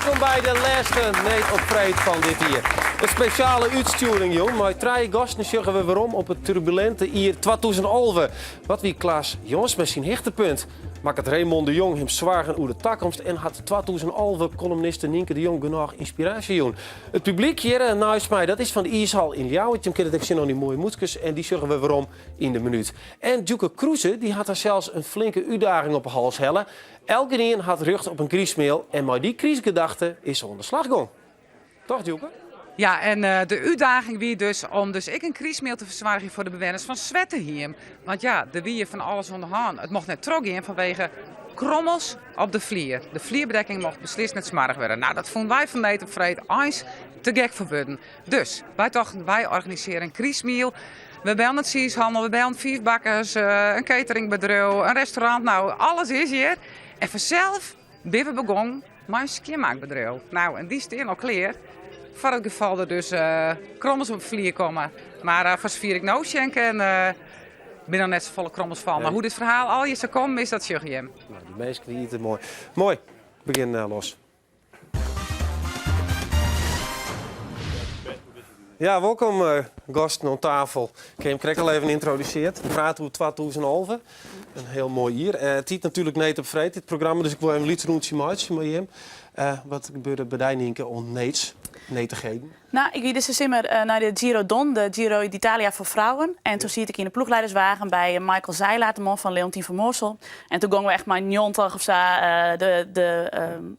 Welkom bij de laatste Neet op Vreed van dit hier. Een speciale uitsturing, jong. Maar 3 gasten zeggen we waarom op het turbulente jaar 2011. Wat wie Klaas Jongens met zijn hechtepunt. Maakt het Raymond de Jong hem zwaar over de toekomst en had 2011 columniste Nienke de Jong genoeg inspiratie, jong. Het publiek hier naast mij, dat is van de Ijshal in Ljouwert. Je kent het zien aan die mooie moedjes en die zeggen we waarom in de minuut. En Djoeke Kroeze, die had daar zelfs een flinke uitdaging op haar hals hellen. Elke een had rug op een kriesmail en met die kriesgedachte is ze onder slag gegaan. Toch, Djoeke? Ja, en de uitdaging wie dus om ik een kriesmail te verzwaren voor de bewoners van Zwettenhiem. Want ja, er wie van alles onder de hand. Het mocht net teruggaan vanwege krommels op de vlier. De vlierbedekking mocht beslist net smarrig worden. Nou, dat vonden wij van Neet op Vreed eens te gek verboden. Dus wij organiseren een kriesmail. We bellen het Sieshandel, we bellen 5 bakkers, een cateringbedrijf, een restaurant. Nou, alles is hier. En vanzelf ben we begonnen met een skiermaakbedrijf. Nou, en die staan al klaar. Voor het geval er dus krommels op vlier komen. Maar voor vier ik nou schenken en ben dan net zo volle krommels van. Maar hoe dit verhaal al je zou komen, is dat je hem. Nou, die mensen die eten mooi. Mooi, begin los. Ja, welkom gasten aan tafel. Ik heb hem krijg al even geïntroduceerd. We praten over 2011. Een heel mooi hier. Het is natuurlijk Neet op Vreed, dit programma, dus ik wil even iets rondje maken met hem. Wat gebeurde bij die Nienke om netigheden? Nou, ik ging dus immer naar de Giro Don, de Giro d'Italia voor vrouwen. En toen zie ik in de ploegleiderswagen bij Michael Zeilaert, de man van Leontien van Moorsel. En toen gingen we echt maar 90 of zo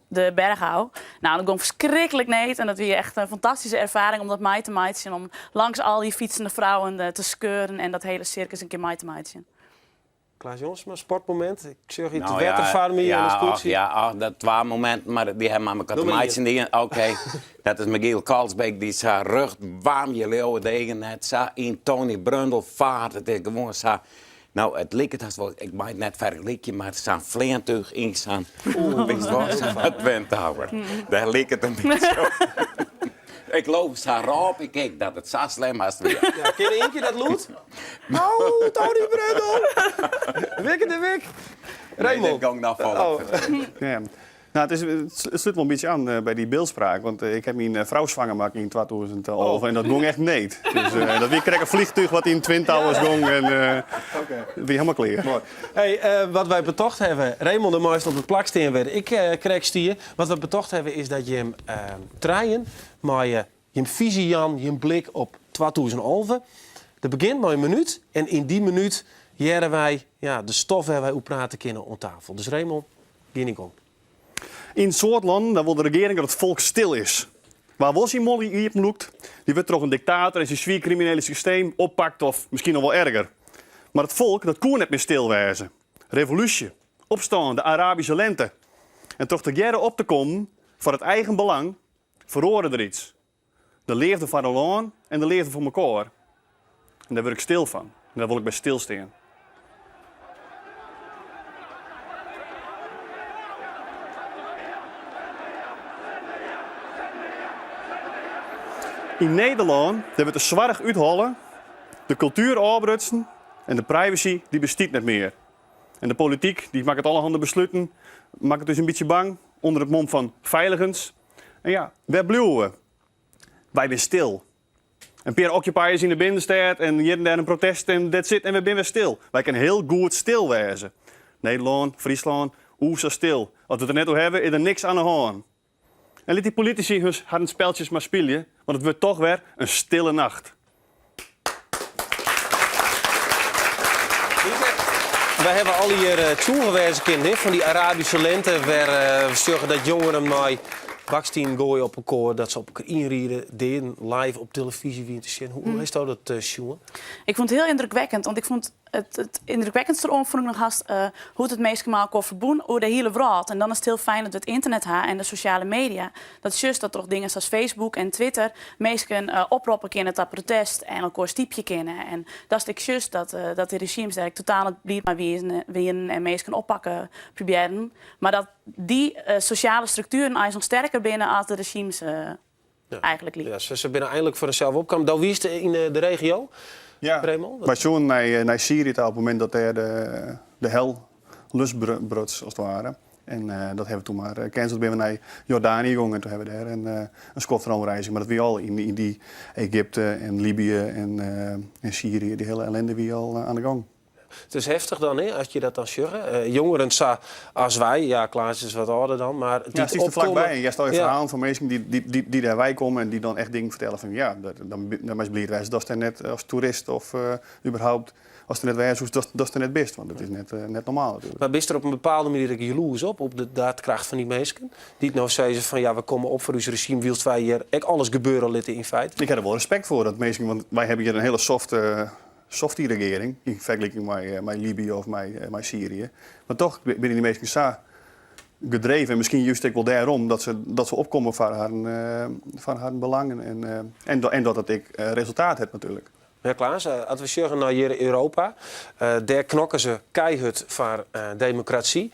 de berghouw. Nou, dat ging verschrikkelijk neet. En dat was echt een fantastische ervaring om dat mee te maken. Om langs al die fietsende vrouwen te skeuren en dat hele circus een keer mee te maken. Klaas Jonsma, sportmoment. Ik zeg je te wettervaren en de scootsie. Ja, dat twee momenten, maar die hebben aan elkaar te maken. Oké, dat is Michiel Kalsbeek, die zijn rug warm je leeuwen tegen net. Zo in Tony Brundel vaart het is gewoon zo. Nou, het leek het wel, ik maak net vergelijken, maar het zijn vleentuig in staan. Weet je wat? Het windhouwer. Daar leek het een beetje zo. Ik loop zo raap, ik kijk dat het zo slim is. Ja, ken je één keer dat lood? Oh, Tony Brundel! Wik in de wik. Raymond. Nee, dat ging nog Ja. Nou, het sluit wel een beetje aan bij die beeldspraak. Want ik heb mijn vrouw zwanger gemaakt in 2011 en dat ging echt niet. Dus dat weer kreeg een vliegtuig wat in Twin Towers ging en weer helemaal klaar. Mooi. Hey, wat wij betocht hebben, Raymond de meester op het plaksteen werden. Ik kreeg stier. Wat we betocht hebben is dat je hem draaien, maar je visie Jan, je blik op 2011. Dat begint met een minuut en in die minuut jaren wij de stof waar wij op praten kunnen op tafel. Dus Raymond, begin ik om. In soort landen daar wil de regering dat het volk stil is. Waar was die Molly hier loekt, die wordt toch een dictator en zijn zwier criminele systeem oppakt of misschien nog wel erger. Maar het volk dat kon net meer stilwijzen. Revolutie, opstaan, de Arabische lente. En toch de jaren op te komen voor het eigen belang, verhoorde er iets. De leefde van de laan en de leefde van elkaar. En daar word ik stil van. En daar wil ik bij stilstaan. In Nederland hebben we het zwaar uithalen, de cultuur afbrutsen en de privacy die bestaat niet meer. En de politiek die maakt het allerhande besluiten, maakt het dus een beetje bang onder het mom van veiligens. En ja, waar blijven we? Wij zijn stil. Een paar occupiers in de binnenstad en hier en daar een protest en that's it en we zijn weer stil. Wij kunnen heel goed stil wezen. Nederland, Friesland, zo stil. Als we het er net over hebben, is er niks aan de hand. En liet die politici hun harde speltjes maar spelen, want het wordt toch weer een stille nacht. We hebben al hier toegewezen kinderen van die Arabische lente, waar we zorgen dat jongeren mij baksteen gooien op een koor, dat ze op elkaar inrieden, deden live op televisie wie te zien. Hoe is dat jongen? Ik vond het heel indrukwekkend, want ik vond het indrukwekkendste vond ik nog haast hoe het meest gemaakt kon verboen over de hele wereld. En dan is het heel fijn dat we het internet hebben en de sociale media. Dat is juist dat toch dingen zoals Facebook en Twitter mensen oproepen kunnen tot protest en elkaar stiepje kennen. En dat is juist dat de regimes daar totaal het blied maar winnen en mensen oppakken proberen. Maar dat die sociale structuren eigenlijk nog sterker binnen als de regimes eigenlijk liepen. Ja, ze binnen eindelijk voor zichzelf opkomen. Dat wist in de regio. Ja, wij zoen naar Syrië op het moment dat er de hel losbrood als het ware. En dat hebben we toen maar gecanceld. Ben we naar Jordanië gegaan en toen hebben we daar een Scotland-reizing. Maar dat wie al in die Egypte en Libië en Syrië, die hele ellende wie al aan de gang. Het is heftig dan, hè, als je dat dan zegt. Jongeren als wij, ja, Klaas is wat ouder dan, maar Ja, het is er vlakbij. Je stel je Ja. verhaal van mensen die daarbij komen en die dan echt dingen vertellen van ja, dan is het wijs dat is net als toerist of überhaupt als het net wijs is, dat is er net best. Want dat is net normaal natuurlijk. Maar bist er op een bepaalde manier jaloers op de daadkracht van die mensen? Die het nou zeggen van ja, we komen op voor uw regime, wilt wij hier echt alles gebeuren laten in feite? Ik heb er wel respect voor dat mensen, want wij hebben hier een hele softie regering in vergelijking met Libië of met Syrië. Maar toch binnen die mensen zo gedreven en misschien juist ook wel daarom dat ze opkomen van haar belangen en dat het resultaat heeft natuurlijk. Ja, Klaas, als we zeggen naar hier in Europa, daar knokken ze keihard voor democratie.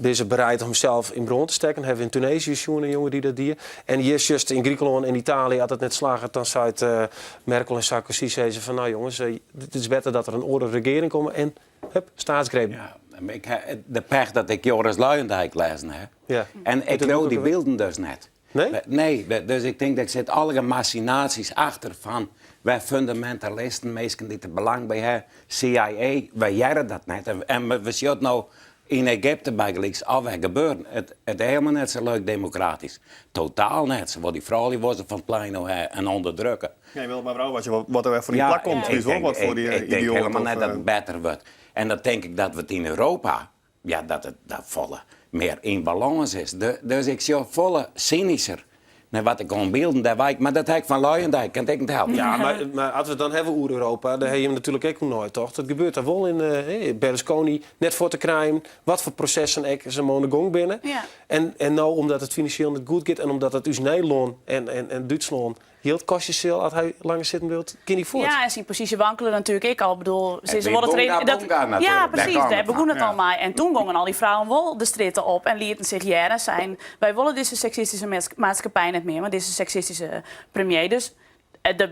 De ze bereid om zelf in bron te steken. Hebben we in Tunesië een jongen die dat dier. En hier juist in Griekenland en Italië had het net slagen. Dan zei het Merkel en Sarkozy zeiden van nou jongens, het is beter dat er een orde regering komt en hup, staatsgreep. Ja, ik heb de pech dat ik Joris Luijendijk lezen heb. Ja. En ik wil die beelden dus net. Nee? Nee, dus ik denk dat er zit alle machinaties achter van wij fundamentalisten, mensen die er belang bij hebben, CIA, wij jaren dat net. En we zien het nou in Egypte bijgelijks alweer gebeuren. Het helemaal net zo leuk democratisch. Totaal net. Ze worden die vrouwen van het plein nou en onderdrukken. Ja, je wilt maar vrouw wat er voor die plak komt. Ik denk helemaal net dat het beter wordt. En dan denk ik dat we het in Europa, ja, dat volle meer in balans is. Dus ik zie volle cynischer. naar wat ik kon beelden daar wijk. Maar dat heb ik van Luijendijk, kan ik niet helpen. Ja, maar als we het dan hebben over Europa, dan heb je hem natuurlijk ook nog nooit, toch? Dat gebeurt daar wel in Berlusconi, net voor te krijgen. Wat voor processen ze mogen gang binnen. Ja. En nou, omdat het financieel niet goed gaat en omdat het dus Nederland en Duitsland heel kostjes zal, als hij langer zitten wilt, kan hij voort. Ja, en zijn positie wankelen natuurlijk ik al. Ik bedoel, die ze worden Bonga natuurlijk. ja, precies. Daar Daar begon het ja. al mee. En toen gingen al die vrouwen wel de stritten op en lieten zich jaren zijn. Wij willen deze seksistische maatschappij niet meer, maar deze seksistische premier. Dus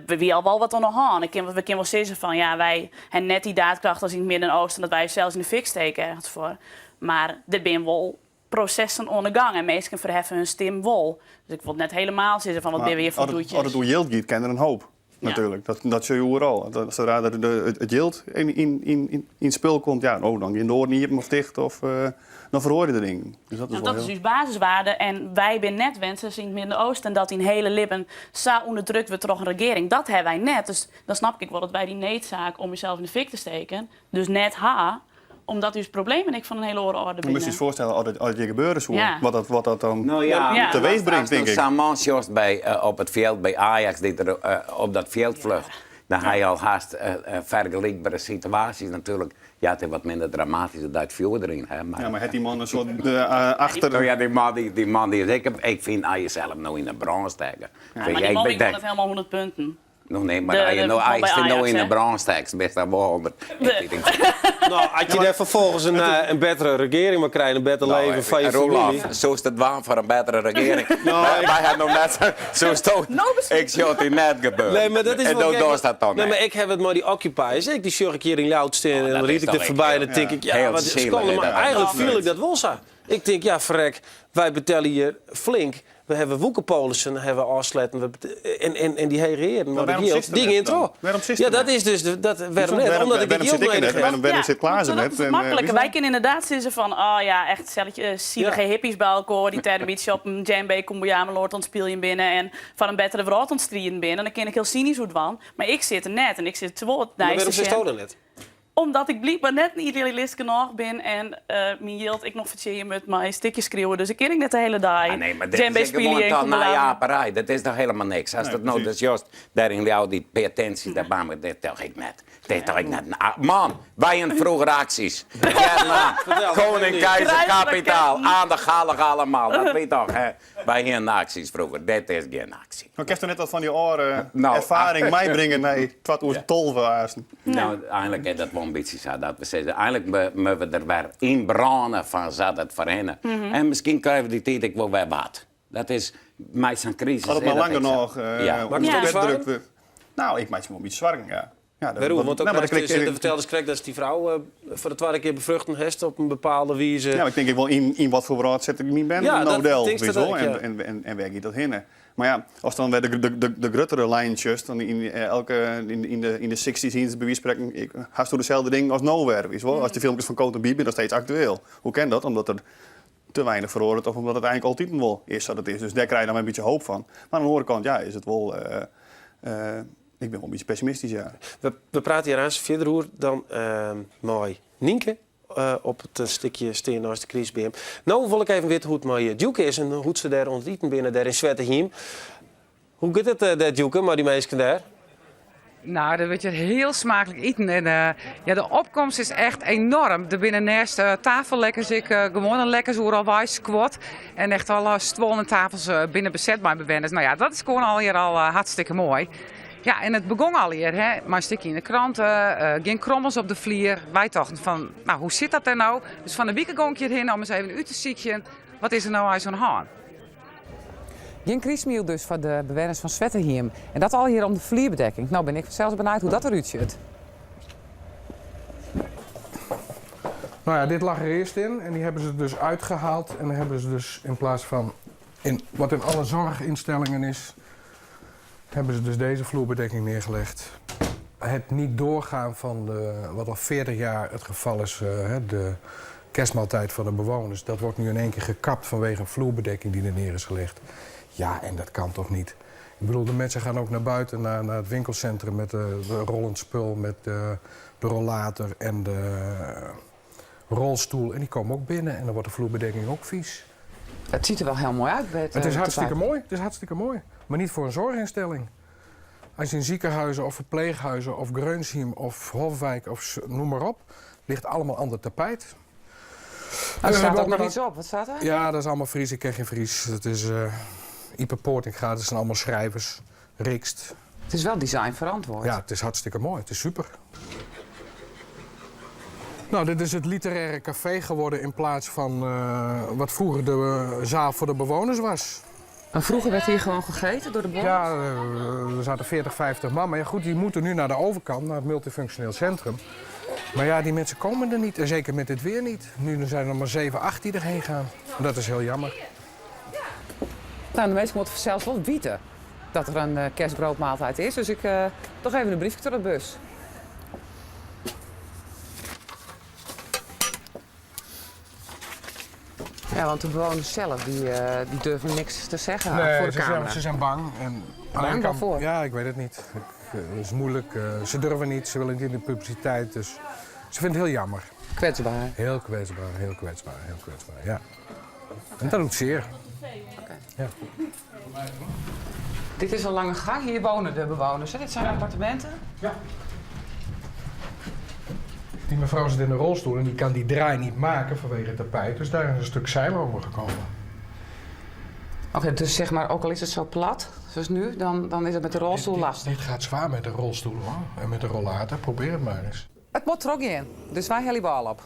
we wie al wel wat aan de hand. We kunnen wel zeggen van ja, wij hebben net die daadkracht als in het Midden-Oosten dat wij zelfs in de fik steken ergens voor. Maar er zijn wel processen aan de gang en mensen verheffen hun stem wel. Dus ik wil net helemaal zeggen van wat ben we hier voor doetjes. Als het door yield gaat, kan er een hoop. Natuurlijk, dat zie je overal. Zodra het yield in spel komt, ja, dan je door niet of dicht of dan verhoor je de dingen. Dus dat is dus basiswaarde en wij zijn net wensen in het Midden-Oosten dat in hele Lippen zo onderdrukt wordt door een regering. Dat hebben wij net. Dus dan snap ik wel dat wij die needzaak om jezelf in de fik te steken, dus net omdat dus problemen ik van een hele orde binnen. Je moet je eens voorstellen als het je gebeuren zou, Ja. wat dat dan teweeg brengt, denk ik. Samans Jost op het veld bij Ajax die er op dat veld vlucht. Dan ga je al haast vergelijkbare situaties natuurlijk. Ja, het is wat minder dramatisch dan het vuur erin. Hè, Maar heeft die man een soort achter... Nou ja, die man die is ik vind aan jezelf nou in de branche steken. Ja, maar die man ik het helemaal 100 punten. Nou nee, maar als je nou in de branche steekt, best dan wel 100. Nou, als je daar vervolgens een betere regering mag krijgen, een beter leven van je familie. Zo is het waan voor een betere regering. Wij hebben nog net zo stoot. Ik zie het net gebeuren. Nee, maar dat is en wel dan is dat dan. Nee, maar ik heb het maar die occupiers. Die zorg ik hier in Joudsteen en dan riet ik er voorbij. En dan denk ik, ja, wat is het? Maar eigenlijk viel ik dat wel zo. Ik denk, ja, verrek, wij betalen hier flink. We hebben woekerpolissen, hebben we afsletten en die heren. Maar waarom die zit er dingen net in dan? trouw. Waarom zit Ja, er dat net? is dus waarom net. Omdat ik het heel weinig heb. Waarom zit Klaas er dat net? is makkelijker. Wij kunnen inderdaad zeggen van, oh ja, echt zielige hippies bij elkaar die tijdens een beetje op een djembe kombujameloord ontspelen binnen en van een betere vrouw ontstrien binnen. Dan ken ik heel cynisch hoe het van. Maar ik zit er net en ik zit te woord. Maar waarom zit je er net? Omdat ik blijkbaar net niet idealist genoeg ben en mijn yield ik nog vertellen met mijn stukjes schreeuwen. Dus ik ken ik net de hele dag. Ah, nee, maar dit is gewoon dan najaperij. Dat is toch helemaal niks. Als dat nou dus juist daarin jou die pretenties daarbij, maar dit toch ik net. Dit toch ik net. Man, wij in vroeger acties. Koning, keizer, kapitaal, aan de gallig allemaal. Dat weet toch, hè? Wij in acties vroeger. Dit is geen actie. Maar ik heb net wat van die oren ervaring meebrengen naar 2012 was. Nou, eigenlijk is dat wel een beetje zo dat we zeggen. Eigenlijk moeten we er weer in branden van zat het voor hen. En misschien krijgen we die tijd ook wel weer wat. Dat is meestal een crisis. Had het maar langer nog. Mag ik het zwaar? Nou, ik maak het wel een beetje zwaar, ja. Waarom? Want ook maar dan de vertelde correct dat die vrouw voor de tweede keer bevruchten heeft op een bepaalde wijze. Ja, maar ik denk ik wel in wat voor raad zet ik mijn ben Ja, een dat model. denk ik Weet je wel, dat ook, en werk je dat heen. Maar ja, als dan weer de gruttere lijntjes, dan in de 60s zien ze bij wie spreken, haast door dezelfde dingen als Nowhere. Weet je wel? Als de filmpjes van Cote Bibi, dat is steeds actueel. Hoe kan dat? Omdat er te weinig verhoord of omdat het eigenlijk altijd wel is dat het is. Dus daar krijg je dan een beetje hoop van. Maar aan de andere kant, ja, is het wel. Ik ben wel een beetje pessimistisch, ja. We praten hier aan verder hoe dan mooi Nienke op het stukje steen naast de Kriesbeem. Nou wil ik even weten hoe het met Duke is en hoe ze daar ontdeten binnen daar in Zwettenheim. Hoe gaat het daar Duke, maar die meisjes daar? Nou, dat wordt je heel smakelijk eten. En, ja, de opkomst is echt enorm. Er binnen naast tafellekkers, gewoon een lekker zo'n wijs squat. En echt al stwolen tafels binnen bezet bij bewoners. Nou ja, dat is gewoon al hartstikke mooi. Ja, en het begon al hier, hè. Maar een stukje in de kranten, geen krommels op de vlier. Wij dachten van, nou, hoe zit dat er nou? Dus van de week ging ik hierheen om eens even uit te zieken. Wat is er nou aan zo'n haan? Geen kriesmiel dus voor de bewoners van Zwettenheim. En dat al hier om de vlierbedekking. Nou ben ik zelfs benieuwd hoe dat eruit ziet. Nou ja, dit lag er eerst in en die hebben ze dus uitgehaald. En dan hebben ze dus in plaats van wat in alle zorginstellingen is, hebben ze dus deze vloerbedekking neergelegd. Het niet doorgaan van wat al 40 jaar het geval is, de kerstmaaltijd van de bewoners. Dat wordt nu in één keer gekapt vanwege een vloerbedekking die er neer is gelegd. Ja, en dat kan toch niet? Ik bedoel, de mensen gaan ook naar buiten, naar het winkelcentrum met de rollend spul, met de rollator en de rolstoel. En die komen ook binnen en dan wordt de vloerbedekking ook vies. Het ziet er wel heel mooi uit. Het is hartstikke mooi. Het is hartstikke mooi. Maar niet voor een zorginstelling. Als je in ziekenhuizen of verpleeghuizen of Greunsheim of Hofwijk of noem maar op, ligt allemaal ander tapijt. Er staat ook nog iets op. Wat staat er? Ja, dat is allemaal Fries. Ik ken geen Fries. Het is Ipe Poortinga. Dat zijn allemaal schrijvers. Rikst. Het is wel design verantwoord. Ja, het is hartstikke mooi. Het is super. Nou, dit is het literaire café geworden in plaats van wat vroeger de zaal voor de bewoners was. En vroeger werd hier gewoon gegeten door de bewoners? Ja, er zaten 40, 50 man. Maar ja, goed, die moeten nu naar de overkant, naar het multifunctioneel centrum. Maar ja, die mensen komen er niet. En zeker met dit weer niet. Nu zijn er maar 7, 8 die erheen gaan. En dat is heel jammer. Nou, de mensen moeten zelfs wel weten dat er een kerstbroodmaaltijd is. Dus ik toch even een briefje door de bus. Ja, want de bewoners zelf die durven niks te zeggen voor de camera. Ze zijn bang. En Bang waarvoor? Ja, ik weet het niet. Het is moeilijk. Ze durven niet. Ze willen niet in de publiciteit. Dus ze vinden het heel jammer. Kwetsbaar. Heel kwetsbaar, heel kwetsbaar, heel kwetsbaar, ja. En dat doet zeer. Okay. Ja. Dit is een lange gang. Hier wonen de bewoners. Hè? Dit zijn appartementen. Ja. Die mevrouw zit in een rolstoel en die kan die draai niet maken vanwege het tapijt. Dus daar is een stuk zeil over gekomen. Oké, dus zeg maar, ook al is het zo plat, zoals nu, dan is het met de rolstoel lastig. Dit gaat zwaar met de rolstoel hoor. En met de rollator. Probeer het maar eens. Het moet er ook in, dus wij hellen bal op.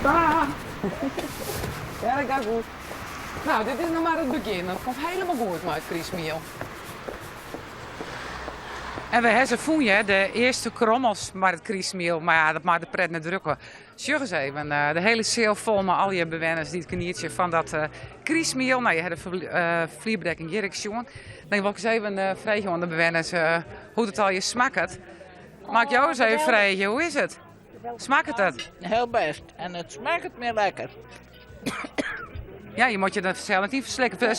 Ah. Ja, dat gaat goed. Nou, dit is nog maar het begin. Dat komt helemaal goed met het kriesmiel. En we hebben voelen de eerste krommels met het kriesmiel, maar ja, dat maakt de pret net drukken. Zeg eens even, de hele cel vol met al je bewoners die het kaniertje van dat kriesmiel. Nou, je hebt de vlierbedekking hier jongen. Dan wil ik eens even vragen aan de bewoners hoe het al je smaakt. Mag ik jou eens even vragen, hoe is het? Smaakt het? Heel best. En het smaakt meer lekker. Ja, je moet je dat zelf niet verslikken.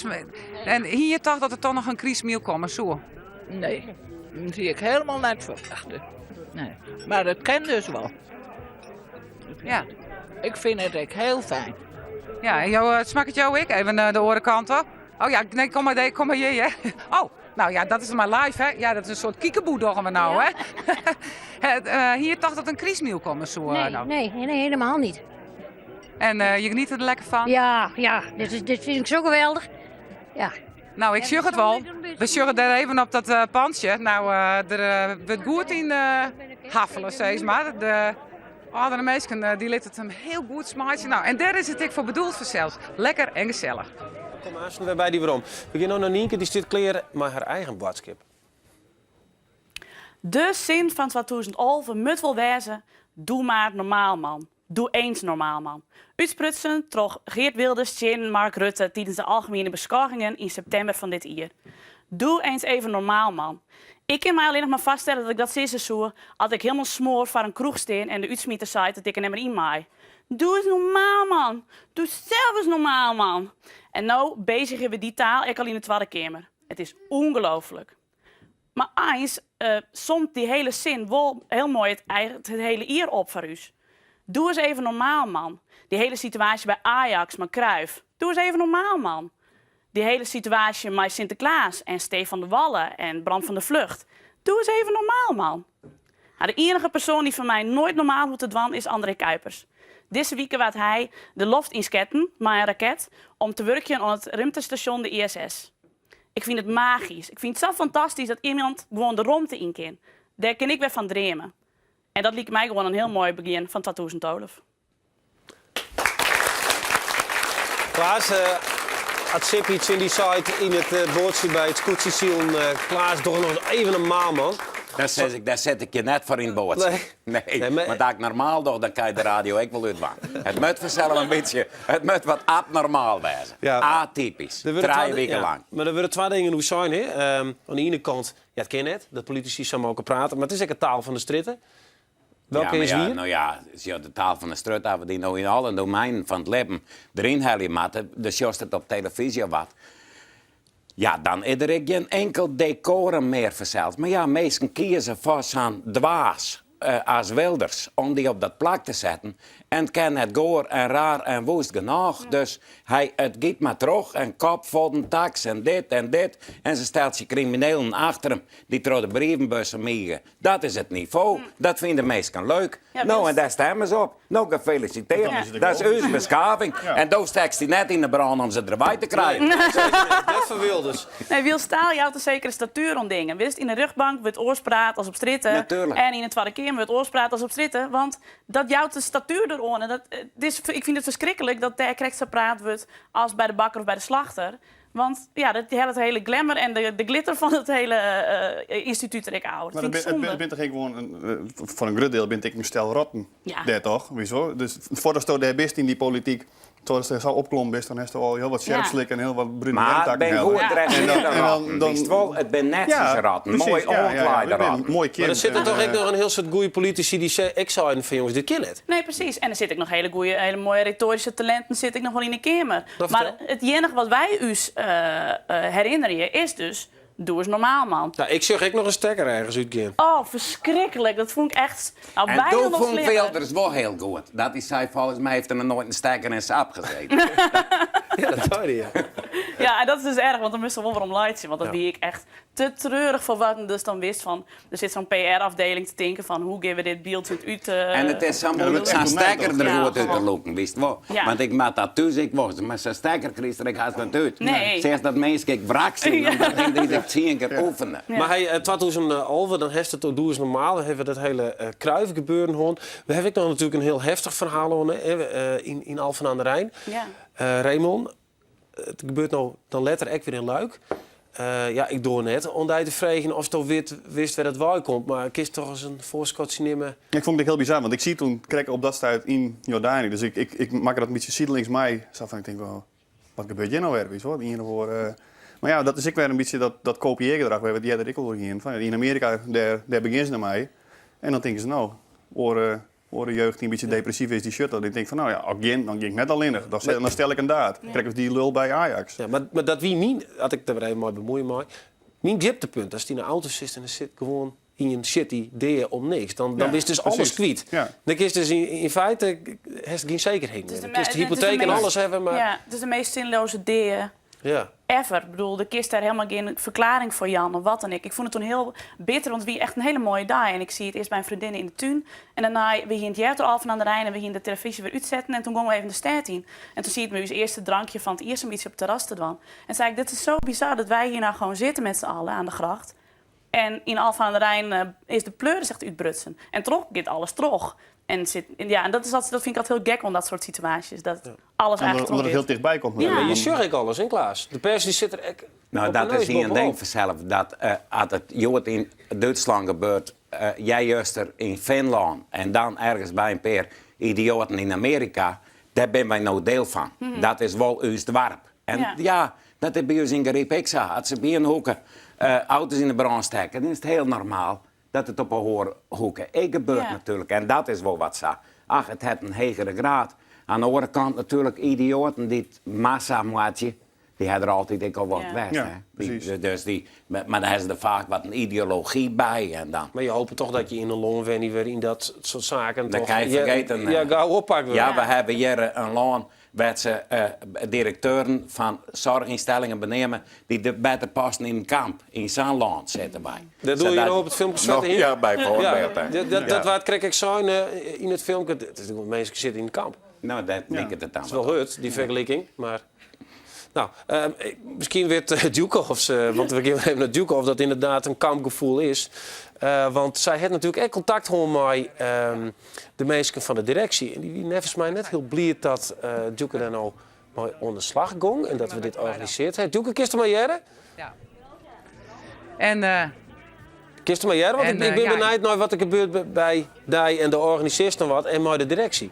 En hier toch dat er toch nog een kriesmiel komt, zo? Nee, dat zie ik helemaal net verwachten. Nee. Maar het kan dus wel. Ja. Ik vind het ook heel fijn. Ja, en jou, smaakt het jou ik? Even de orenkant op. Oh ja, nee, kom maar hier, hè. Oh, nou ja, dat is maar live, hè. Ja, dat is een soort kiekeboe doggen we nou, hè. Hier toch dat een kriesmiel komt, zo nou. Nee, helemaal niet. En je geniet er lekker van? Ja, dit vind ik zo geweldig. Ja. Nou, ik zeg het wel. We zorgen daar even op dat pandje. Nou, er wordt goed in haffelen, zeg maar. De oudere mensen die liet het hem heel goed smaken. Nou, en daar is het ik voor bedoeld voor zelfs. Lekker en gezellig. Kom aan, we bij die waarom. We gaan naar Nienke, die zit kleren maar haar eigen boodschap. De zin van 2011 moet wel wezen, doe maar normaal man. Doe eens normaal man. Uitsprutsen troch Geert Wilders, Tjen, Mark Rutte tijdens de algemene beschouwingen in september van dit jaar. Doe eens even normaal man. Ik kan mij alleen nog maar vaststellen dat ik dat sinds zo als ik helemaal smoor voor een kroeg steen en de uitsmieter zei dat ik er nimmer in maai. Doe eens normaal man. Doe zelf eens normaal man. En nou bezigen we die taal ik al in de Tweede Kamer. Het is ongelooflijk. Maar eens somt die hele zin wel heel mooi het hele hier op voor u. Doe eens even normaal, man. Die hele situatie bij Ajax, met Cruijff. Doe eens even normaal, man. Die hele situatie met Sinterklaas en Stefan de Wallen en Bram van der Vlucht. Doe eens even normaal, man. Nou, de enige persoon die van mij nooit normaal moet doen is André Kuipers. Deze week werd hij de loft insketten met een raket om te werken aan het ruimtestation de ISS. Ik vind het magisch. Ik vind het zo fantastisch dat iemand gewoon de ruimte in kan. Daar kan ik weer van dromen. En dat liet mij gewoon een heel mooi begin van 2012. Klaas, had Sip iets in die site in het boordje bij het scootjesiel. Klaas, toch nog even een maal, man. Daar zet ik je net voor in boord. Nee, maar dat ik normaal doe, dan kan je de radio ook wel uitwachten. Het moet vanzelf een beetje, het moet wat abnormaal wezen. Ja. Atypisch. 3 weken lang. Maar er worden 2 dingen hoe zijn. Hè? Aan de ene kant, ja, het ken net, dat politici samen elkaar praten, maar het is ook een taal van de stritten. Welke is wie? Nou ja, de taal van de strut hebben die nou in alle domeinen van het leven erin helemaal. Dus just het op televisie wat. Ja, dan is er geen enkel decorum meer vanzelf. Maar ja, meesten kiezen voor zo'n dwaas als Wilders om die op dat plak te zetten. En het kan het goor en raar en woest genoeg. Dus het gaat maar terug en kop vol een tax en dit en dit. En ze stelt zich criminelen achter hem die door de brievenbussen miegen. Dat is het niveau. Dat vinden meesten leuk. Ja, nou, en daar stemmen ze op. Nou, gefeliciteerd. Ja. Dat is uw beschaving. Ja. En daar steekt hij net in de brand om ze erbij te krijgen. Dat van Wilders. Nee, Wiel Staal jouwt een zekere statuur om dingen. Wist, in de rugbank wordt oorspraat als op stritten. Natuurlijk. En in de Tweede Kamer wordt oorspraat als op stritten. Want dat jouwt de statuur eronder. Ik vind het verschrikkelijk dat daar correct gepraat wordt als bij de bakker of bij de slachter. Want ja, dat het hele glamour en de glitter van het hele instituut er ik oud. Maar Vind ik het zonde. bent toch gewoon, voor een groot deel ben ik een stel rotten. Ja. Daar toch, wieso? Dus voordat je daar best in die politiek, zoals je zo opklom best, dan heeft je al heel wat scherpslik en heel wat bruine Maar het ben goed dan- Wist wel, het ben net zoals ratten. Mooi omkleide ratten. Mooi kind. Maar er zitten toch ook nog een heel soort goede politici die zeggen, ik zou van jongens, dit ken het. Nee, precies. En er zit ik nog hele mooie retorische talenten zit ik nog wel in de kamer. Dat Maar vertel. het enige wat wij u herinneren is dus, doe eens normaal, man. Nou, ik zeg ik nog een stekker ergens uitgaan. Oh, verschrikkelijk. Dat vond ik echt... Nou, En bijna toen nog vond slimmer. Wilders wel heel goed. Dat hij zei, volgens mij heeft er nog nooit een stekker in sap gezeten. Ja, dat zei hij, ja. Ja, en dat is dus erg, want dan moesten we wel weer om leid zien. Want dat die ik echt te treurig voor wat ik dus dan wist van... Er zit zo'n PR-afdeling te denken van, hoe geven we dit beeld uit... En het is zo'n dat zo'n is stekker toch? er Ja, goed uit te gewoon. lopen, wist je wel. Ja. Want ik maak dat thuis, ik was, maar zo'n stekker kreeg er ik haast niet uit. Nee. Zegt dat mensen ik wrak zien, Ja. omdat ik dit 10 keer oefenen. Ja. Maar hij, 2011, dan heeft het ook doe eens normaal. Dan hebben we dat hele Cruijff gebeuren gewoon. We hebben nog natuurlijk een heel heftig verhaal hoor, in Alphen aan de Rijn. Ja. Raymond, het gebeurt nou dan letterlijk weer in Luik. Ja, ik doe net om daar te vragen of je toch wist waar het waar komt. Maar ik kies toch eens een voorschotje nemen. Ik vond het heel bizar, want ik zie toen krekken op dat stuit in Jordanië. Dus ik maak dat een beetje ziedelings mij. Zo van, ik denk wel, wat gebeurt hier nou weer? Weet je wel? Maar ja, dat is ik weer een beetje dat kopieergedrag waar we die ik al in. In Amerika, daar beginnen ze naar mij. En dan denken ze, nou, oren jeugd die een beetje depressief is, die shirt. Dan denk ik van, nou ja, dan ging ik net al in. Dan stel ik een daad. Dan krijg ik die lul bij Ajax. Ja, maar dat wie niet, had ik daar even mooi bemoeien mee. Mijn dieptepunt, als die in de auto zit en er zit gewoon in een shitty idee om niks. Dan Ja, is dus precies. alles kwijt. Ja. Dan is dus in feite heeft geen zekerheid meer. Het Het is de hypotheek en alles hebben, maar... Ja, het is de meest zinloze dingen Ja. ever. Ik bedoel, de kist daar helemaal geen verklaring voor Jan of wat dan ik. Ik vond het toen heel bitter, want het was echt een hele mooie dag. En ik zie het eerst bij een vriendin in de tuin. En daarna, we gingen het theater Alphen aan de Rijn en we gingen de televisie weer uitzetten. En toen gingen we even de stad in. En toen zie ik me ons eerste drankje van het eerste een beetje op het terras te doen. En zei ik, dit is zo bizar dat wij hier nou gewoon zitten met z'n allen aan de gracht. En in Alphen aan de Rijn is de pleuris echt uitbrutsen. En toch gaat alles terug. En dat vind ik altijd heel gek om dat soort situaties. Dat alles eigenlijk Omdat het heel dichtbij komt. Ja. Maar je zag ik alles, hè Klaas? De pers die zit er Nou, Op dat de neus is hier een bovenop. ding vanzelf. Dat als het jood in Duitsland gebeurt, jij juist er in Finland en dan ergens bij een paar idioten in Amerika, daar ben wij nou deel van. Dat is wel uw dorp. En ja, dat is bij ons in Gariep ik zo. Als ze bij een hoeken auto's in de brand steken, dan is het heel normaal dat het op een hoeken gebeurt natuurlijk. En dat is wel wat zo. Ach, het heeft een hegere graad. Aan de andere kant natuurlijk idioten die het massa-maatje, die hebben er altijd al wat weg. Ja, hè? precies. Maar dan hebben ze er vaak wat een ideologie bij. En dan. Maar je hoopt toch dat je in een longenwennie weer in dat soort zaken Dat toch... kan je vergeten. Ja, gauw oppakken. Ja, we hebben hier een loon waar ze directeuren van zorginstellingen benemen die de beter passen in een kamp. In zo'n land zitten wij. Dat doe je nou op het filmpje Nog, zetten. ja, bijvoorbeeld. hè. Dat wat krijg ik zo in het filmpje. Het is natuurlijk mensen die zitten in het kamp. Nou, dat denk ik het dan Het is wel hut, die vergelijking, maar... Nou, misschien weet Djukovs, want we gaan even naar Djukov, dat inderdaad een kampgevoel is. Want zij heeft natuurlijk echt contact gehad met de mensen van de directie. En die nevens mij net heel blij dat Djuke daar nou mooi onder slag ging en dat we dit organiseerd hebben. Djuke, kist er maar jaren? Ja. En Kist er maar jaren? Want En, ik ben ja, benieuwd naar wat er gebeurt bij die en de organiseerst en wat en met de directie.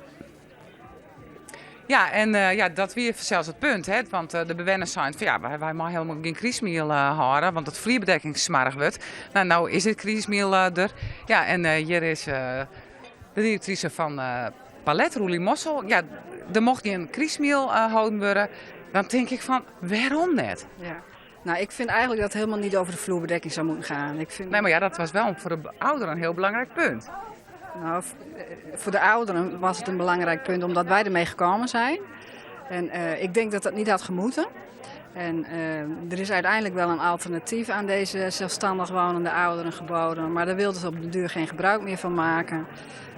ja, en dat weer zelfs het punt, hè? Want de bewoners zijn van ja, wij mogen helemaal geen kriesmiel houden, want het vlierbedekking smarig wordt. Nou is het kriesmiel er. Ja, en hier is de directrice van Palet, Roelie Mossel. Ja, er mocht geen kriesmiel houden worden. Dan denk ik van, waarom net? Ja. Nou, ik vind eigenlijk dat het helemaal niet over de vloerbedekking zou moeten gaan. Ik vind, Nee, maar ja, dat was wel voor de ouderen een heel belangrijk punt. nou, voor de ouderen was het een belangrijk punt omdat wij ermee gekomen zijn. En ik denk dat dat niet had gemoeten. En er is uiteindelijk wel een alternatief aan deze zelfstandig wonende ouderen geboden. Maar daar wilden ze op de duur geen gebruik meer van maken.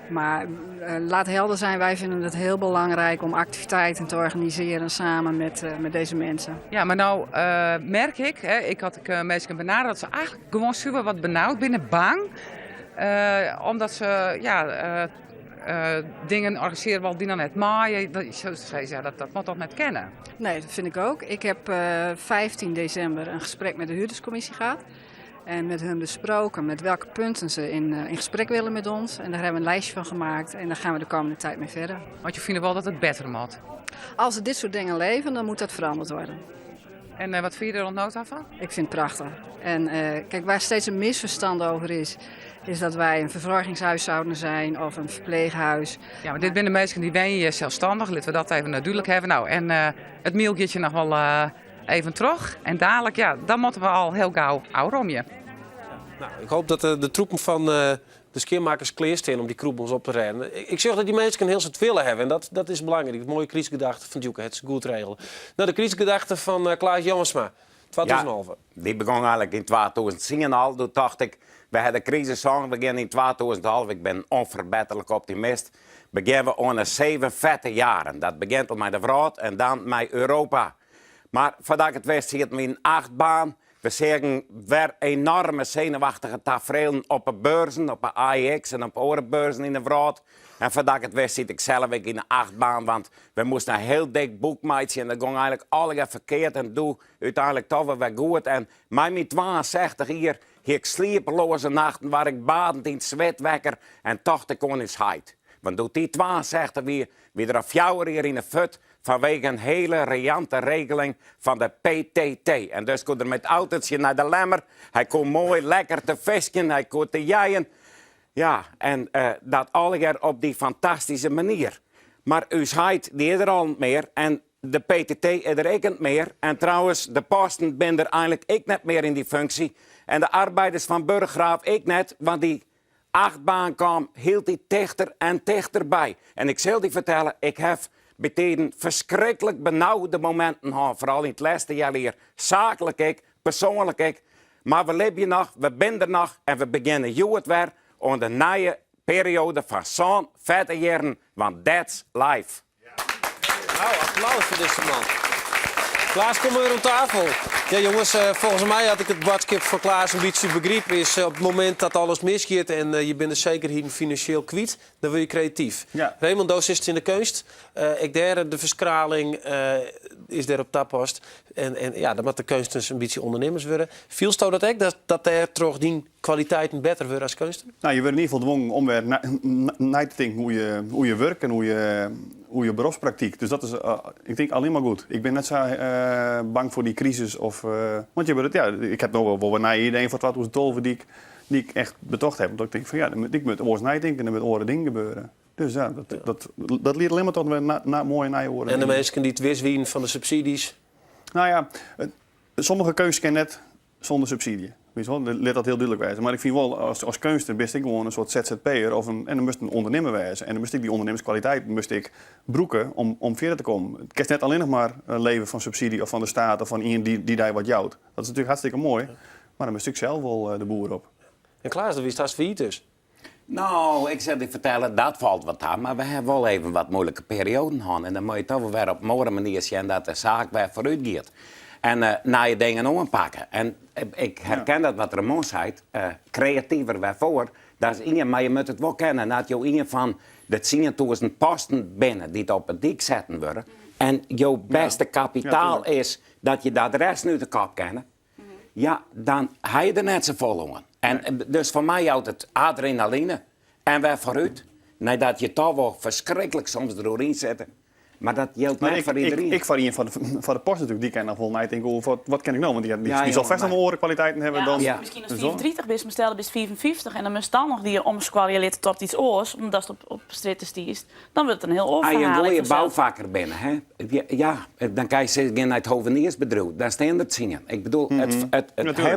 Maar laat helder zijn, wij vinden het heel belangrijk om activiteiten te organiseren samen met deze mensen. Ja, maar nou merk ik, hè, ik had mensen benaderd dat ze eigenlijk gewoon super wat benauwd binnen bang. Omdat ze dingen organiseren wat die dan net maaien. Zo zei ze, dat moet toch net kennen. Nee, dat vind ik ook. Ik heb 15 december een gesprek met de huurderscommissie gehad. En met hun besproken met welke punten ze in gesprek willen met ons. En daar hebben we een lijstje van gemaakt. En daar gaan we de komende tijd mee verder. Want je vindt wel dat het beter moet. Als er dit soort dingen leven, dan moet dat veranderd worden. En wat vind je er ontnood van? Ik vind het prachtig. En kijk, waar steeds een misverstand over is dat wij een verzorgingshuis zouden zijn of een verpleeghuis. Ja, maar dit zijn de mensen die ben je zelfstandig. Laten we dat even duidelijk hebben. Nou, en het mailtje nog wel even terug. En dadelijk, ja, dan moeten we al heel gauw om je. Nou, ik hoop dat de troepen van de scheermakers kleersteen om die kroebels op te redden. Ik zeg dat die mensen heel soort willen hebben en dat is belangrijk. Het mooie crisisgedachte van Djuke, het is goed regelen. Nou, de crisisgedachte van Klaas Jongsma, 2011. Ja, die begon eigenlijk in 2010 al. Toen dacht ik, we hadden de crisis beginnen in 2011. Ik ben onverbeterlijk optimist. Beginnen we onder 7 vette jaren. Dat begint al met de vrouw en dan met Europa. Maar voordat ik het wist, zie het me in 8 baan. We zeggen weer enorme zenuwachtige tafereelen op de beurzen, op de AEX en op andere beurzen in de wereld. En voordat ik het wist, zit ik zelf in de 8 baan, want we moesten een heel dik boek maken en dat ging eigenlijk alles verkeerd en doe uiteindelijk toch wel weer goed. En met 62 hier, ik sliepeloze nachten waar ik badend in het zwet wekker en toch de koningsheid. Want door die 62 weer er een fjouwer hier in de fut vanwege een hele riante regeling van de PTT. En dus kon er met autootje naar de Lemmer. Hij kon mooi lekker te visken, hij kon te jaien. Ja, en dat allemaal op die fantastische manier. Maar Uusheid, die is er al niet meer. En de PTT is er ook niet meer. En trouwens, de posten ben er eigenlijk ik net meer in die functie. En de arbeiders van Burggraaf ik net, want die 8-baan kwam, hield die dichter en dichterbij. En ik zal die vertellen, ik heb betekent verschrikkelijk benauwde momenten gehad. Vooral in het laatste jaar hier. Zakelijk ik, persoonlijk ik. Maar we leven nog, we zijn er nog en we beginnen goed weer aan de nieuwe periode van zo'n vette jaren. Want that's life. Nou, applaus voor deze man. Klaas, kom weer om tafel. Ja, jongens, volgens mij had ik het boodschap voor Klaas een beetje begrepen. Is op het moment dat alles misgaat en je bent er zeker hier financieel kwijt, dan word je creatief. Ja. Raymond, Doos is in de kunst. Ik daar de verskraling is daar op tapast. En ja, dan moet de kunst dus een beetje ondernemers worden. Viel jou dat ook, dat er toch die kwaliteiten beter worden als kunst? Nou, je wordt in ieder geval gedwongen om weer na te denken hoe je werkt en hoe je beroepspraktijk. Dus dat is, ik denk, alleen maar goed. Ik ben net zo bang voor die crisis. Want je wordt, ja, ik heb nog wel een idee voor 2012 die ik echt betocht heb. Dat ik denk van ja, ik moet oors nadenken en er met oren dingen gebeuren. Dus ja, dat leert alleen maar tot we mooie najoren. En de mensen die het wiswienen van de subsidies? Nou ja, sommige keuzes kan net zonder subsidie. Weet je wel, dat leert dat heel duidelijk wijzen. Maar ik vind wel, als kunstenaar ben ik gewoon een soort ZZP'er en dan moest een ondernemer wijzen. En dan moest ik die ondernemerskwaliteit broeken om verder te komen. Het kan net alleen nog maar leven van subsidie of van de staat of van iemand die daar wat jouwt. Dat is natuurlijk hartstikke mooi, maar dan moest ik zelf wel de boer op. En Klaas, dat wist haast failliet dus. Nou, ik zou je vertellen, dat valt wat aan. Maar we hebben wel even wat moeilijke perioden gehad. En dan moet je toch wel weer op een mooie manier zien dat de zaak weer vooruit gaat. En naar je dingen aanpakken. En ik herken dat wat Ramon zei, creatiever waarvoor. Dat is iemand, maar je moet het wel kennen. Dat je iemand van de 10.000 posten binnen die het op het dik zetten worden. En jouw beste kapitaal is dat je dat de rest nu de kop kennen. Ja, dan ga je er net zo vol aan. En dus voor mij houdt het adrenaline en weer vooruit. Nee, dat je toch wel verschrikkelijk soms erin zitten. Maar dat geldt niet voor iedereen. Ik van de post natuurlijk, die ken nog wel nadenken wat ken ik nou? Want die zal vast nog wel orenkwaliteiten hebben. Ja, Dan, als je misschien als 34 bent, maar stel bent 55 en dan moest dan nog die omsqualiëren tot iets oors, omdat het op stritten stiest, dan wordt het een heel overhaal. Als je een goede bouwvakker binnen, hè? Ja, dan kan je zeggen naar het hoveniersbedrijf. Daar staan het zingen. Ik bedoel,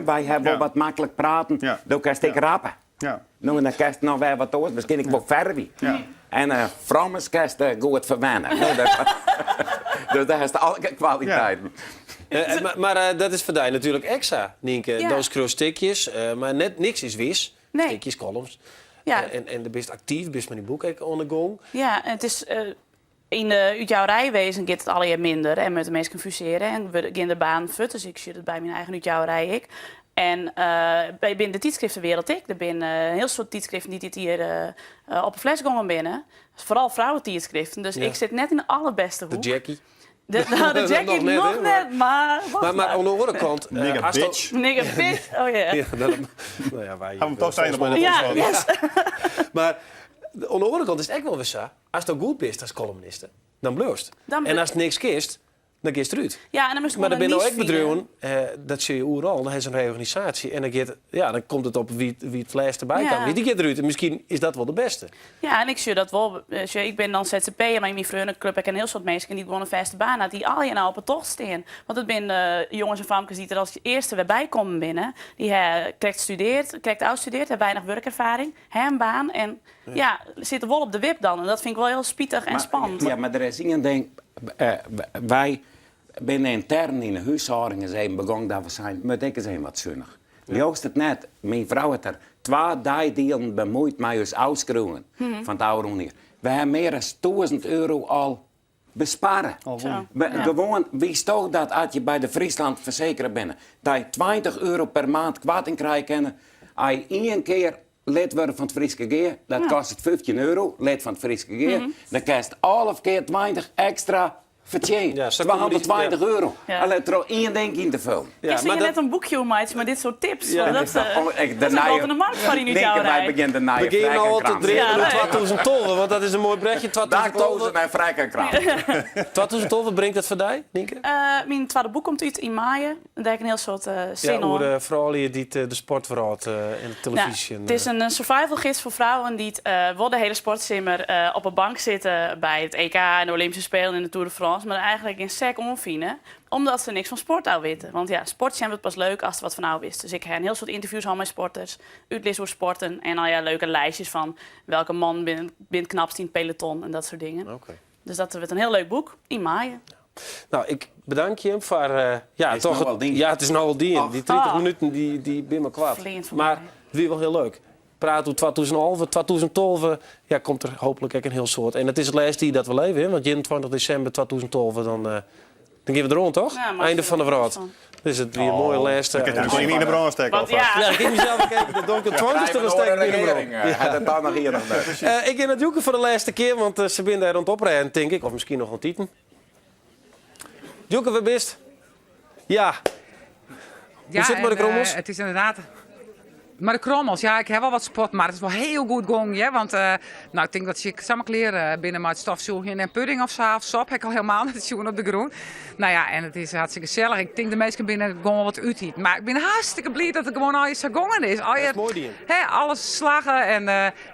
wij hebben wel wat makkelijk praten, dan kan je rappen. Ja. Nou, en dan kan je nog weer wat oors, misschien ik wel verder. Ja. En vrouwen kan je goed verwennen. Dus daar is de alle kwaliteiten. Maar dat is voor jou natuurlijk extra, Nienke. Ja. Dan schreeuw stikjes, maar net niks is wis. Nee. Stikjes, columns. Ja. En de best actief, best met die boek ook on the go. Ja, en het is uit jouw rijwezen gaat het al minder en met de meest confuseren. En we gaan de baan fut, dus ik zie het bij mijn eigen uit jouw rij ik. En binnen de tijdschriftenwereld er zijn een heel soort tijdschriften die dit hier op een fles gaan binnen. Vooral vrouwentijdschriften, dus ik zit net in de allerbeste hoek. De Jackie. De Jackie nog net, maar... Maar aan de andere kant... Nigga bitch. Nigga bitch, oh ja. Ja, nou ja, wij... Gaan we toch zijn op alle Ja, yes. Maar aan de andere kant is het echt wel weer zo. Als het goed is als columniste, dan blust. En als het niks kist, dan kist het eruit. Ja, en dan moest je Maar er gewoon zijn een ook niche bedrijven, dat zie je overal, dan is een reorganisatie. En dan komt het op wie het laatst erbij kan. Die gaat eruit. En misschien is dat wel de beste. Ja, en ik zie dat wel. Ik ben dan ZZP'er, maar in mijn vriendenclub heb ik een heel soort mensen die gewoon een vaste baan had, die al je nou op het tocht staan. Want het zijn jongens en vrouwen die er als eerste weer bij komen binnen. Die krijgt uitstudeerd, hebben weinig werkervaring, hebben een baan en zitten wel op de wip dan. En dat vind ik wel heel spietig en spannend. Ja, maar er is een ding. Wij binnen intern in de huishoudingen zijn begonnen dat we zijn, moet ik eens wat zinnig. Joost het net, mijn vrouw heeft er 2 delen bemoeid met ons uitschroeven van het oude hier. We hebben meer dan €1000 al besparen. Gewoon, wie stoot dat als je bij de Friesland verzekerd bent? Dat je €20 per maand kwarting krijgt. Als je 1 keer lid worden van het Friese Geer, dat kost het €15, lid van het Friese Geer. Dan krijg je 11 keer 20 extra vertjeen. Ja, €220. Ja. Alleen er 1 ding in te vullen. Ik zie je net een boekje om maar dit soort tips. Ja, dat is een de markt van in jouw rij. Wij beginnen de naaie We gaan al te drinken Ja, met 2012, want dat is een mooi brekje. Daar klozen naar vrijkenkraan. 2012, brengt dat voor jou, Nienke? Mijn tweede boek komt uit in maaien. Daar heb ik een heel soort zin Ja, om. over vrouwen die de sportverhaal en de televisie. Het is een survival gids voor vrouwen die wel de hele sportsimmer op een bank zitten bij het EK en de Olympische Spelen en de Tour de France, maar eigenlijk in sec onvinden, omdat ze niks van sport al weten. Want ja, sport zijn het pas leuk als ze wat van nou wist. Dus ik heb een heel soort interviews al met sporters, uitlees over sporten en al leuke lijstjes van welke man bent knapst in het peloton en dat soort dingen. Oké. Dus dat wordt een heel leuk boek in maaien. Nou, ik bedank je voor... het is nou al die. Die 20 minuten die ben me kwaad. Vleend voor Maar mij. het weer wel heel leuk. Praat over 2011, 2012 komt er hopelijk ook een heel soort. En het is het laatste die dat we leven, hè? Want 21 december 2012 dan Dan gaan we er rond, toch? Ja, maar Einde van de vraag. van. Dus het weer een mooie lijst. Ik heb er niet in de brand steken. Want ja, Ja, ik heb mezelf kijken. De donker 20 dan steek ik in de brand. Ja, dat dan nog hier nog bij. Ik ga het Joeke voor de laatste keer, want ze binnen daar rond oprijden, denk ik. Of misschien nog een tieten. Joeke, waar bist? Ja. Hoe zit het met de krommels? Het is inderdaad... Maar de krommels, ja, ik heb wel wat spot, maar het is wel heel goed gong, ja. Want ik denk dat ik samen kleren binnen maar het stofzoeken en pudding of zo, of sop, heb ik al helemaal net zoen op de groen. Nou ja, en het is hartstikke gezellig. Ik denk de meesten binnen gewoon wat uit. Maar ik ben hartstikke blij dat het gewoon al je gongen is. Al je, Dat is mooi, die. alles slagen en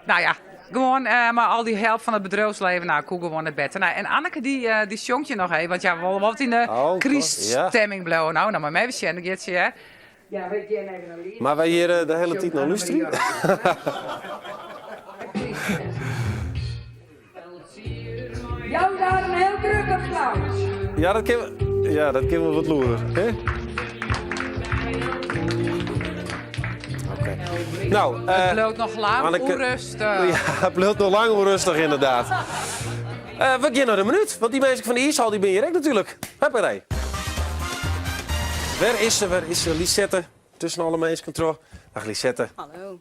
nou ja. Gewoon, maar al die help van het bedrijfsleven, nou, koe gewoon het bed. Nou, en Anneke, die zongt je nog even, want ja, we wat in de crisis-stemming bleven. Nou, maar mij we zien, Gitje, hè. Ja, weet je, even naar Maar wij hier de hele tijd naar luisteren? Jou daar een heel druk applaus. Ja, dat kunnen we wat loeren. Hè? Oké. Nou, Het loopt nog lang, Anneke- onrustig. ja, het blijft nog lang onrustig inderdaad. We gaan naar de minuut, want die mensen van de Iershal die ben je rek natuurlijk. Hupperij. Waar is ze? Lisette? Tussen alle mensen terug. Dag Lisette. Hallo.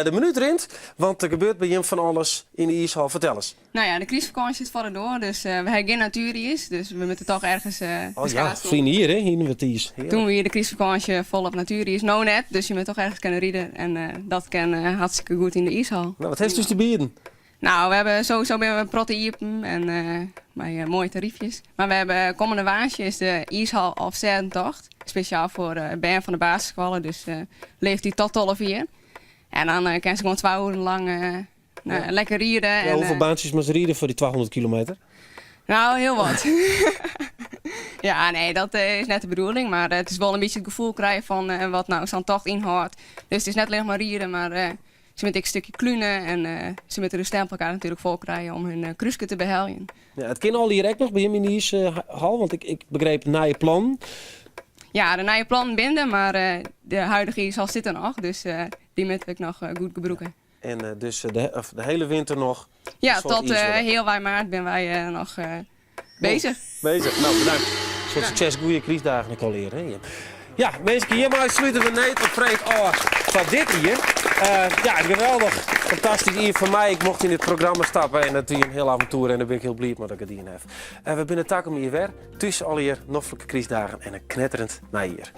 De minuut rint, want er gebeurt bij Jim van alles in de Iershal. Vertel eens. Nou ja, de crisisvakantie zit voor de door, dus we hebben geen natuurijs, dus we moeten toch ergens Oh ja, vrienden hier, hè? Hier met de Iers. Toen we hier de crisisvakantie volop natuurijs, nou net, dus je moet toch ergens kunnen rieden en dat kan hartstikke goed in de ijshal. Nou, wat heeft dus te bieden? Nou, we hebben sowieso een proteïpen en bij mooie tariefjes. Maar we hebben komende waasje is de ijshal of 87, speciaal voor Ben van de basisscholen, dus leeft die tot 12 jaar. En dan kan ze gewoon 2 uur lang lekker rieden. Ja, en, hoeveel baantjes moet ze rijden voor die 200 kilometer? Nou, heel wat. Ja, nee, dat is net de bedoeling. Maar het is wel een beetje het gevoel krijgen van wat nou zo'n tocht inhoudt. Dus het is net alleen maar rieden, maar ze moeten een stukje klunen. En ze moeten de stempelkaart natuurlijk vol krijgen om hun kruisje te beheljen. Ja, het kan al hier ook nog bij hem in de Iershal, want ik begreep na je plan. Ja, de nieuwe plan binden, maar de huidige ijshal zit er nog. Dus die moeten we nog goed gebruiken. En dus de hele winter nog. Ja, een soort tot ijsbal. heel wij maart ben wij nog bezig. Bezig. Nou, bedankt. Een soort succes, goede kriesdagen ik al leren. Hè? Ja, mensen, hiermee sluiten we niet op vreed van dit hier. Ja, geweldig. Fantastisch hier voor mij. Ik mocht in dit programma stappen en dat is een heel avontuur en daar ben ik heel blij met dat ik het hier heb. We binnen tak om hier weer. Tussen al hier noffelijke kriesdagen en een knetterend naar hier.